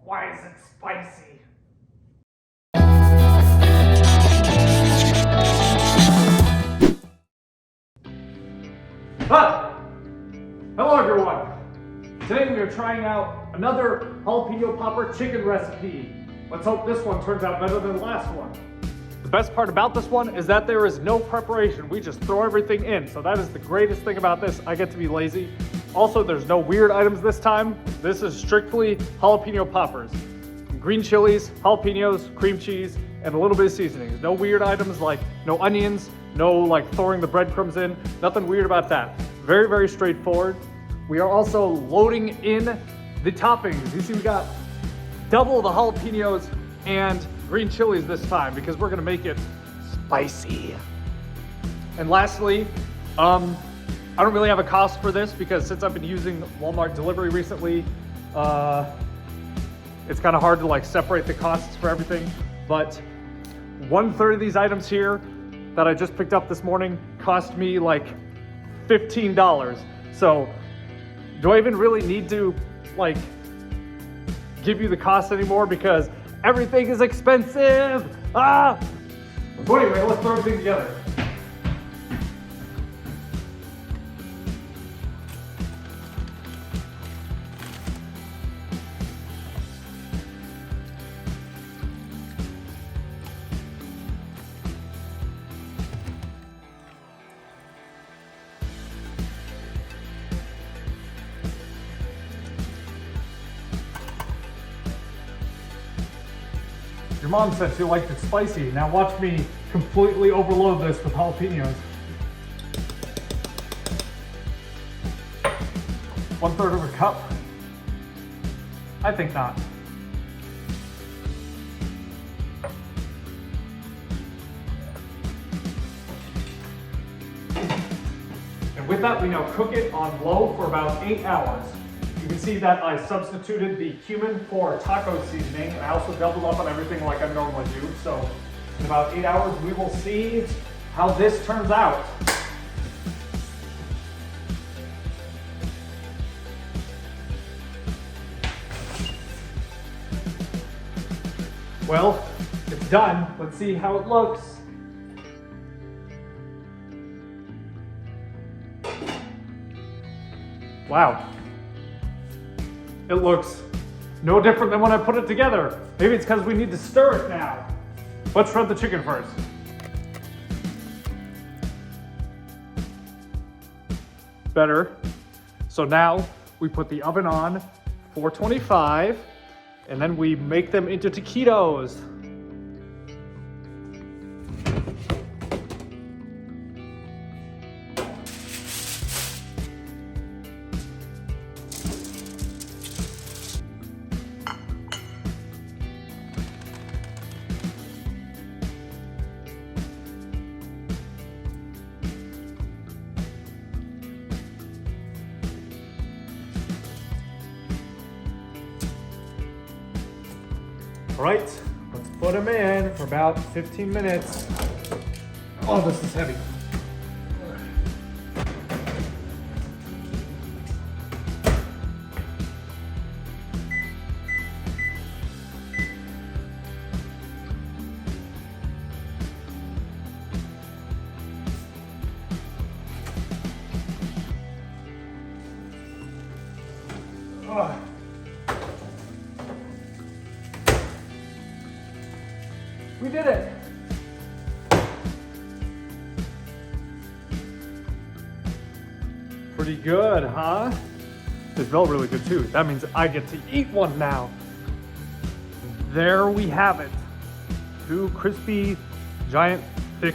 Why is it spicy? Ah! Hello everyone! Today we are trying out another jalapeno popper chicken recipe. Let's hope this one turns out better than the last one. The best part about this one is that there is no preparation. We just throw everything in. So that is the greatest thing about this. I get to be lazy. Also, there's no weird items this time. This is strictly jalapeno poppers. Green chilies, jalapenos, cream cheese, and a little bit of seasonings. No weird items like no onions, no like throwing the breadcrumbs in. Nothing weird about that. Very, very straightforward. We are also loading in the toppings. You see we got double the jalapenos and green chilies this time because we're gonna make it spicy. And lastly, I don't really have a cost for this because since I've been using Walmart delivery recently, it's kind of hard to like separate the costs for everything. But 1/3 of these items here that I just picked up this morning cost me like $15. So do I even really need to like give you the cost anymore because everything is expensive? Ah! So anyway, let's throw everything together. Your mom said she liked it spicy. Now watch me completely overload this with jalapenos. 1/3 of a cup? I think not. And with that, we now cook it on low for about 8 hours. You can see that I substituted the cumin for taco seasoning. I also doubled up on everything like I normally do. So in about 8 hours, we will see how this turns out. Well, it's done. Let's see how it looks. Wow. It looks no different than when I put it together. Maybe it's because we need to stir it now. Let's shred the chicken first. Better. So now we put the oven on 425 and then we make them into taquitos. All right, let's put them in for about 15 minutes. Oh, this is heavy. Oh. We did it! Pretty good, huh? They smell really good too. That means I get to eat one now. There we have it. 2 crispy, giant, thick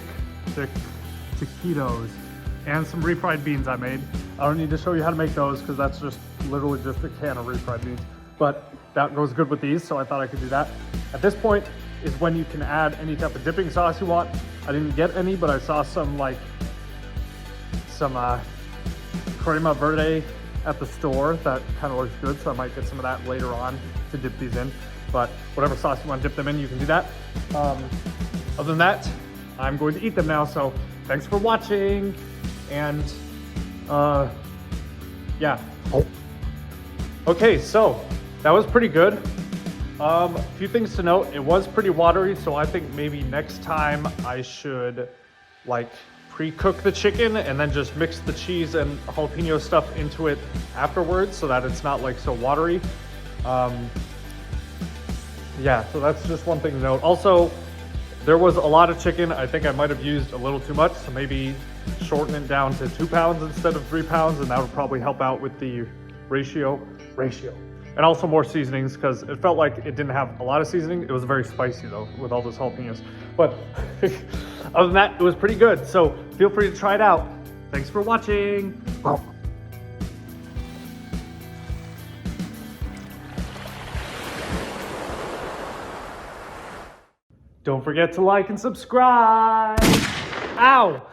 taquitos. And some refried beans I made. I don't need to show you how to make those because that's just literally just a can of refried beans. But that goes good with these, so I thought I could do that. At this point is when you can add any type of dipping sauce you want. I didn't get any, but I saw some crema verde at the store that kind of looks good, so I might get some of that later on to dip these in. But whatever sauce you want to dip them in, you can do that. Other than that, I'm going to eat them now, so thanks for watching, and yeah. Okay, so that was pretty good. A few things to note. It was pretty watery, so I think maybe next time I should like pre-cook the chicken and then just mix the cheese and jalapeno stuff into it afterwards so that it's not like so watery. Yeah, so that's just one thing to note. Also, there was a lot of chicken. I think I might have used a little too much, so maybe shorten it down to 2 pounds instead of 3 pounds, and that would probably help out with the ratio. And also more seasonings, because it felt like it didn't have a lot of seasoning. It was very spicy though, with all those jalapenos. But other than that, it was pretty good. So feel free to try it out. Thanks for watching. Don't forget to like and subscribe. Ow!